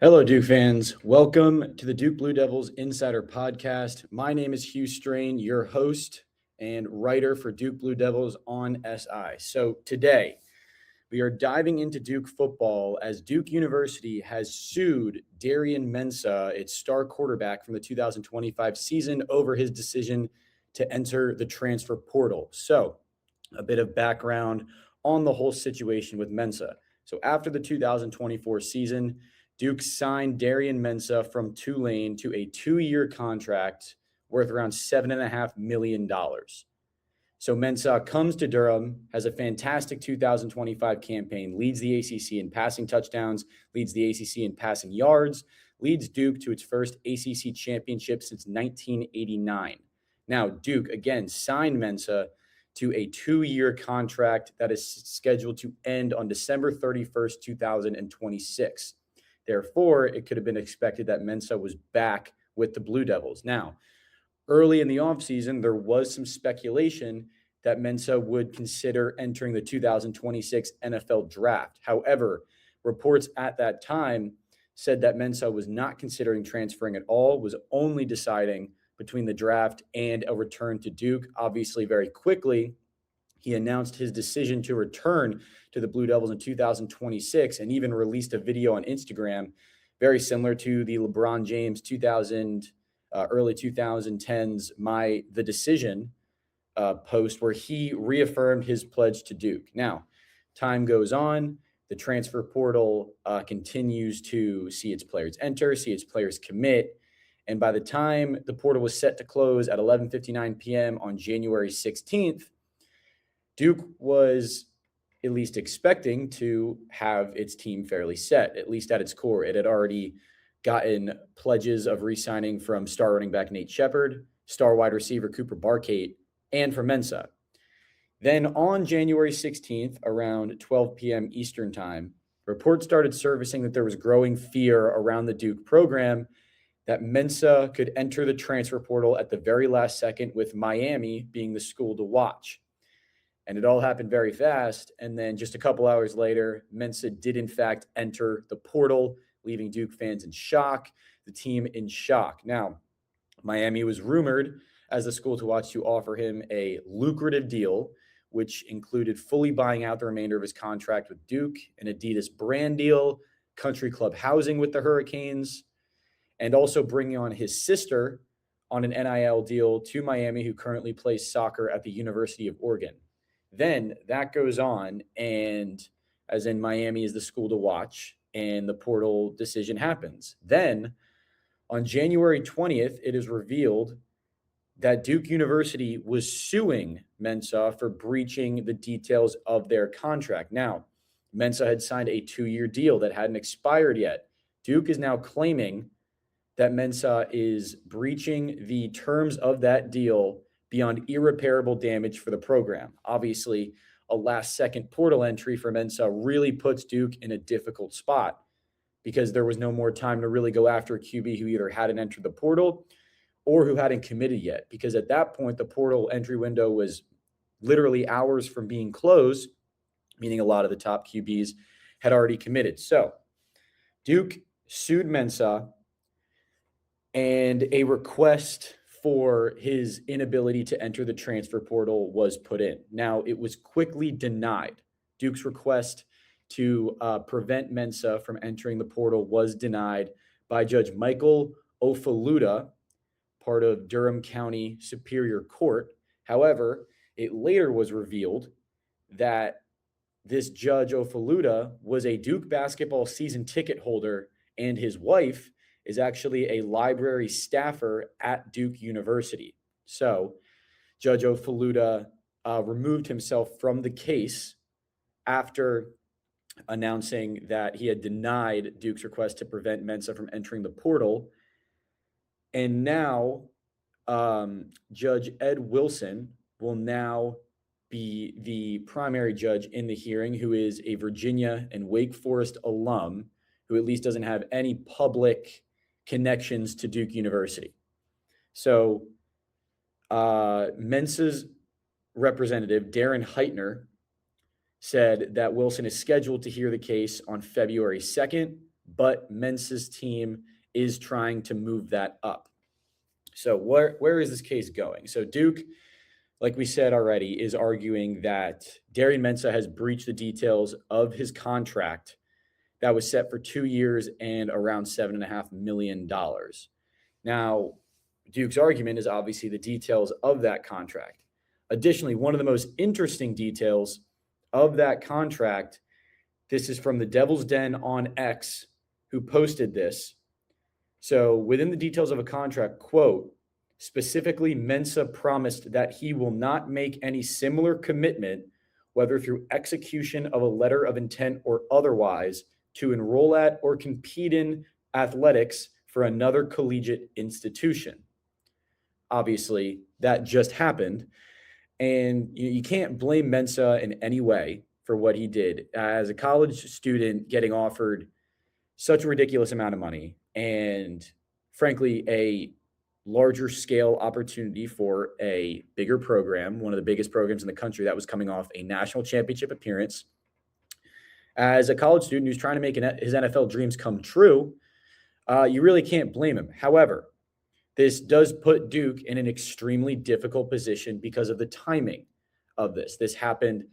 Hello, Duke fans. Welcome to the Duke Blue Devils Insider Podcast. My name is Hugh Strain, your host and writer for Duke Blue Devils on SI. So today, we are diving into Duke football as Duke University has sued Darian Mensah, its star quarterback from the 2025 season, over his decision to enter the transfer portal. So, a bit of background on the whole situation with Mensah. So, after the 2024 season, Duke signed Darian Mensah from Tulane to a 2-year contract worth around $7.5 million. So Mensah comes to Durham, has a fantastic 2025 campaign, leads the ACC in passing touchdowns, leads the ACC in passing yards, leads Duke to its first ACC championship since 1989. Now, Duke, again, signed Mensah to a 2-year contract that is scheduled to end on December 31st, 2026. Therefore, it could have been expected that Mensah was back with the Blue Devils. Now, early in the offseason, there was some speculation that Mensah would consider entering the 2026 NFL draft. However, reports at that time said that Mensah was not considering transferring at all, was only deciding between the draft and a return to Duke. Obviously, very quickly, he announced his decision to return to the Blue Devils in 2026 and even released a video on Instagram, very similar to the LeBron James early 2010s The Decision post, where he reaffirmed his pledge to Duke. Now, time goes on. The transfer portal continues to see its players enter, see its players commit. And by the time the portal was set to close at 11:59 p.m. on January 16th, Duke was at least expecting to have its team fairly set, at least at its core. It had already gotten pledges of re-signing from star running back Nate Shepard, star wide receiver Cooper Barkate, and from Mensah. Then on January 16th, around 12 p.m. Eastern time, reports started surfacing that there was growing fear around the Duke program that Mensah could enter the transfer portal at the very last second, with Miami being the school to watch. And it all happened very fast. And then just a couple hours later, Mensah did in fact enter the portal, leaving Duke fans in shock, the team in shock. Now, Miami was rumored as the school to watch to offer him a lucrative deal, which included fully buying out the remainder of his contract with Duke, an Adidas brand deal, country club housing with the Hurricanes, and also bringing on his sister on an NIL deal to Miami, who currently plays soccer at the University of Oregon. Then that goes on, and as in Miami is the school to watch, and the portal decision happens. Then on January 20th, it is revealed that Duke University was suing Mensah for breaching the details of their contract. Now, Mensah had signed a 2-year deal that hadn't expired yet. Duke is now claiming that Mensah is breaching the terms of that deal beyond irreparable damage for the program. Obviously, a last-second portal entry for Mensah really puts Duke in a difficult spot because there was no more time to really go after a QB who either hadn't entered the portal or who hadn't committed yet. Because at that point, the portal entry window was literally hours from being closed, meaning a lot of the top QBs had already committed. So Duke sued Mensah, and a request for his inability to enter the transfer portal was put in. Now, it was quickly denied. Duke's request to prevent Mensah from entering the portal was denied by Judge Michael Ofaluda, part of Durham County Superior Court. However, it later was revealed that this Judge Ofaluda was a Duke basketball season ticket holder, and his wife is actually a library staffer at Duke University. So Judge Ofaluda removed himself from the case after announcing that he had denied Duke's request to prevent Mensah from entering the portal. And now Judge Ed Wilson will now be the primary judge in the hearing, who is a Virginia and Wake Forest alum who at least doesn't have any public connections to Duke University. So Mensah's representative, Darren Heitner, said that Wilson is scheduled to hear the case on February 2nd, but Mensah's team is trying to move that up. So where is this case going? So Duke, like we said already, is arguing that Darian Mensah has breached the details of his contract that was set for 2 years and around $7.5 million. Now, Duke's argument is obviously the details of that contract. Additionally, one of the most interesting details of that contract, this is from the Devil's Den on X, who posted this. So within the details of a contract, quote, specifically, Mensah promised that he will not make any similar commitment, whether through execution of a letter of intent or otherwise, to enroll at or compete in athletics for another collegiate institution. Obviously, that just happened. And you can't blame Mensah in any way for what he did. As a college student getting offered such a ridiculous amount of money and, frankly, a larger scale opportunity for a bigger program, one of the biggest programs in the country that was coming off a national championship appearance. As a college student who's trying to make his NFL dreams come true, you really can't blame him. However, this does put Duke in an extremely difficult position because of the timing of this. This happened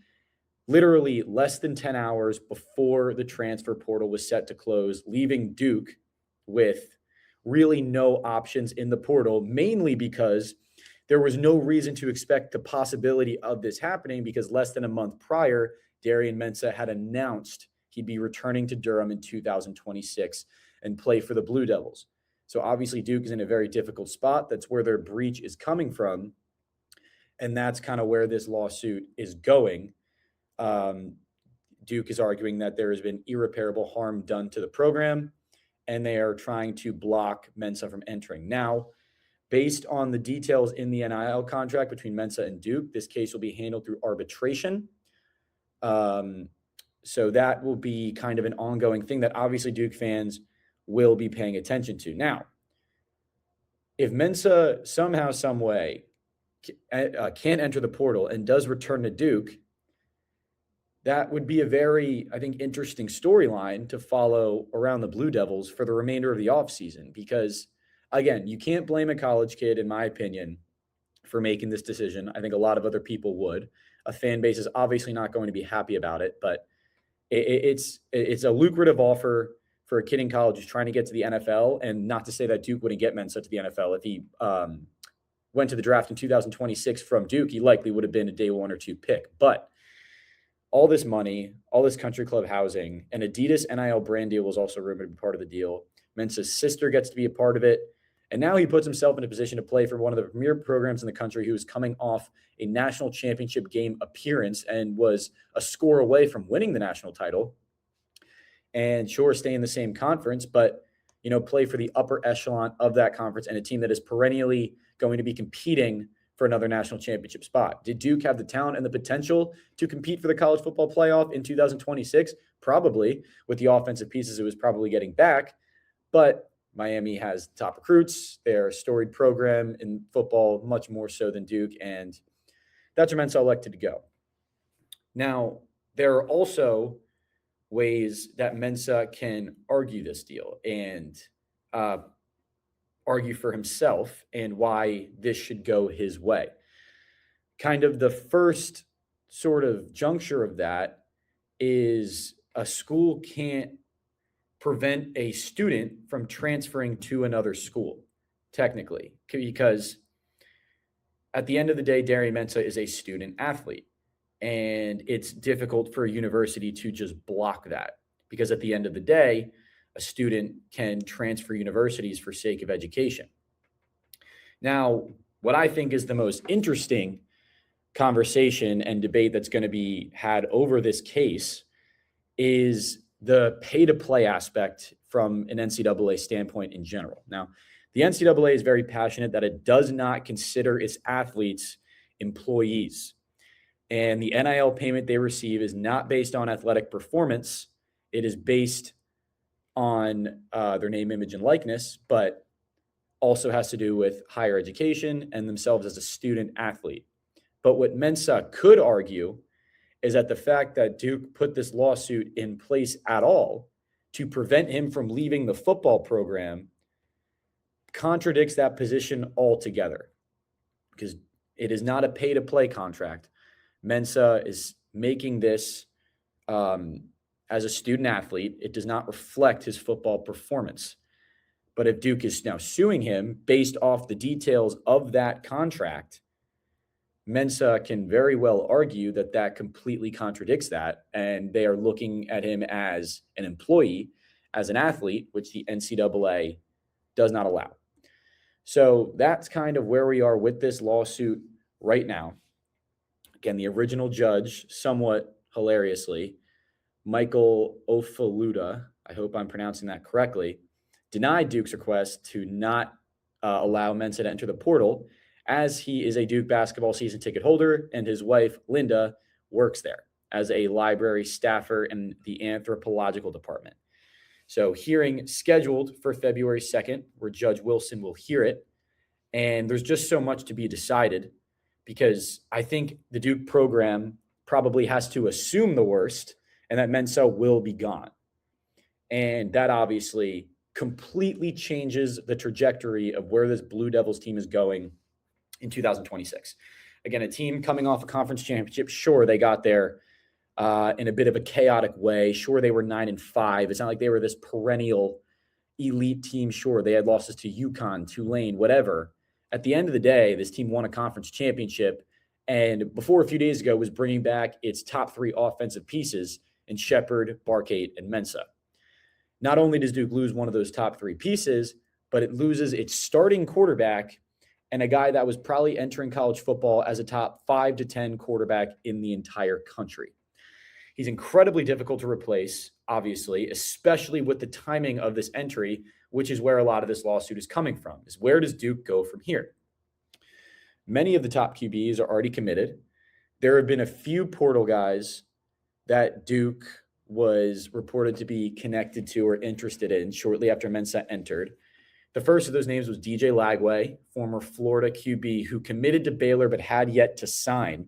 literally less than 10 hours before the transfer portal was set to close, leaving Duke with really no options in the portal, mainly because there was no reason to expect the possibility of this happening because less than a month prior, Darian Mensah had announced he'd be returning to Durham in 2026 and play for the Blue Devils. So obviously Duke is in a very difficult spot. That's where their breach is coming from. And that's kind of where this lawsuit is going. Duke is arguing that there has been irreparable harm done to the program, and they are trying to block Mensah from entering. Now, based on the details in the NIL contract between Mensah and Duke, this case will be handled through arbitration. So that will be kind of an ongoing thing that obviously Duke fans will be paying attention to. Now, if Mensah somehow, some way can't enter the portal and does return to Duke, that would be a very, I think, interesting storyline to follow around the Blue Devils for the remainder of the offseason. Because, again, you can't blame a college kid, in my opinion, for making this decision. I think a lot of other people would. A fan base is obviously not going to be happy about it, but it's a lucrative offer for a kid in college who's trying to get to the NFL. And not to say that Duke wouldn't get Mensah to the NFL. If he went to the draft in 2026 from Duke, he likely would have been a day 1 or 2 pick. But all this money, all this country club housing, and Adidas NIL brand deal was also rumored to be part of the deal. Mensah's sister gets to be a part of it. And now he puts himself in a position to play for one of the premier programs in the country who is coming off a national championship game appearance and was a score away from winning the national title. And sure, stay in the same conference, but, play for the upper echelon of that conference and a team that is perennially going to be competing for another national championship spot. Did Duke have the talent and the potential to compete for the college football playoff in 2026? Probably. With the offensive pieces it was probably getting back. But Miami has top recruits. They're a storied program in football, much more so than Duke, and that's where Mensah elected to go. Now, there are also ways that Mensah can argue this deal and argue for himself and why this should go his way. Kind of the first sort of juncture of that is a school can't prevent a student from transferring to another school, technically, because at the end of the day, Darian Mensah is a student athlete, and it's difficult for a university to just block that because at the end of the day, a student can transfer universities for sake of education. Now, what I think is the most interesting conversation and debate that's going to be had over this case is the pay-to-play aspect from an NCAA standpoint in general. Now, the NCAA is very passionate that it does not consider its athletes employees. And the NIL payment they receive is not based on athletic performance. It is based on their name, image, and likeness, but also has to do with higher education and themselves as a student athlete. But what Mensah could argue is that the fact that Duke put this lawsuit in place at all to prevent him from leaving the football program contradicts that position altogether, because it is not a pay-to-play contract. Mensah is making this as a student athlete. It does not reflect his football performance. But if Duke is now suing him based off the details of that contract, Mensah can very well argue that that completely contradicts that, and they are looking at him as an employee, as an athlete, which the NCAA does not allow. So that's kind of where we are with this lawsuit right now. Again, the original judge, somewhat hilariously, Michael Ofaluda, I hope I'm pronouncing that correctly, denied Duke's request to not allow Mensah to enter the portal, as he is a Duke basketball season ticket holder and his wife, Linda, works there as a library staffer in the anthropological department. So hearing scheduled for February 2nd, where Judge Wilson will hear it. And there's just so much to be decided, because I think the Duke program probably has to assume the worst and that Mensah will be gone. And that obviously completely changes the trajectory of where this Blue Devils team is going in 2026. Again, a team coming off a conference championship. Sure, they got there in a bit of a chaotic way. Sure, they were 9-5. It's not like they were this perennial elite team. Sure, they had losses to UConn, Tulane, whatever. At the end of the day, this team won a conference championship, and before a few days ago was bringing back its top three offensive pieces in Shepard, Barkate, and Mensah. Not only does Duke lose one of those top three pieces, but it loses its starting quarterback and a guy that was probably entering college football as a top 5 to 10 quarterback in the entire country. He's incredibly difficult to replace, obviously, especially with the timing of this entry, which is where a lot of this lawsuit is coming from, is where does Duke go from here? Many of the top QBs are already committed. There have been a few portal guys that Duke was reported to be connected to or interested in shortly after Mensah entered. The first of those names was DJ Lagway, former Florida QB who committed to Baylor but had yet to sign.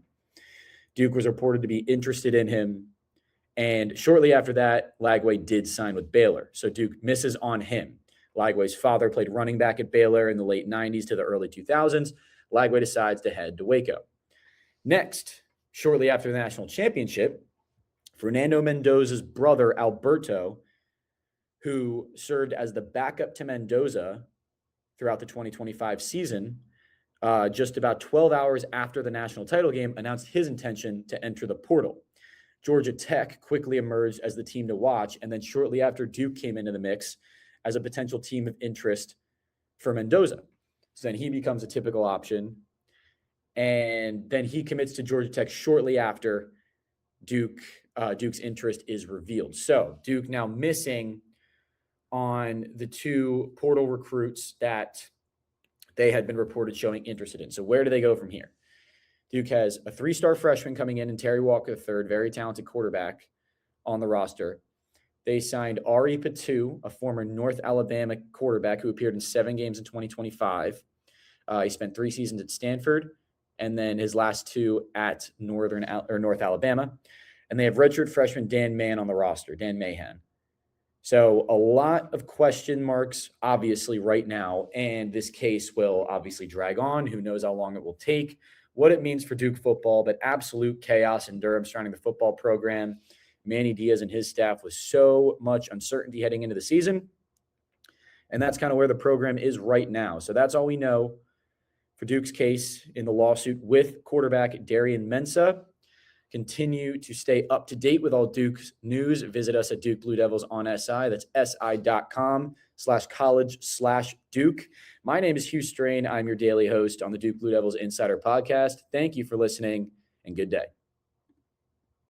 Duke was reported to be interested in him, and shortly after that, Lagway did sign with Baylor. So Duke misses on him. Lagway's father played running back at Baylor in the late 90s to the early 2000s. Lagway decides to head to Waco. Next, shortly after the national championship, Fernando Mendoza's brother, Alberto, who served as the backup to Mendoza throughout the 2025 season, just about 12 hours after the national title game, announced his intention to enter the portal. Georgia Tech quickly emerged as the team to watch, and then shortly after, Duke came into the mix as a potential team of interest for Mendoza. So then he becomes a typical option, and then he commits to Georgia Tech shortly after Duke's interest is revealed. So Duke now missing on the two portal recruits that they had been reported showing interested in. So where do they go from here? Duke has a 3-star freshman coming in Terry Walker III, very talented quarterback on the roster. They signed Ari Patu, a former North Alabama quarterback who appeared in 7 games in 2025. He spent 3 seasons at Stanford and then his last 2 at North Alabama. And they have redshirt freshman Dan Mahan on the roster, Dan Mahan. So a lot of question marks, obviously, right now, and this case will obviously drag on. Who knows how long it will take, what it means for Duke football, but absolute chaos in Durham surrounding the football program. Manny Diaz and his staff with so much uncertainty heading into the season, and that's kind of where the program is right now. So that's all we know for Duke's case in the lawsuit with quarterback Darian Mensah. Continue to stay up to date with all Duke's news. Visit us at Duke Blue Devils on SI. That's si.com/college/Duke. My name is Hugh Strain. I'm your daily host on the Duke Blue Devils Insider Podcast. Thank you for listening, and good day.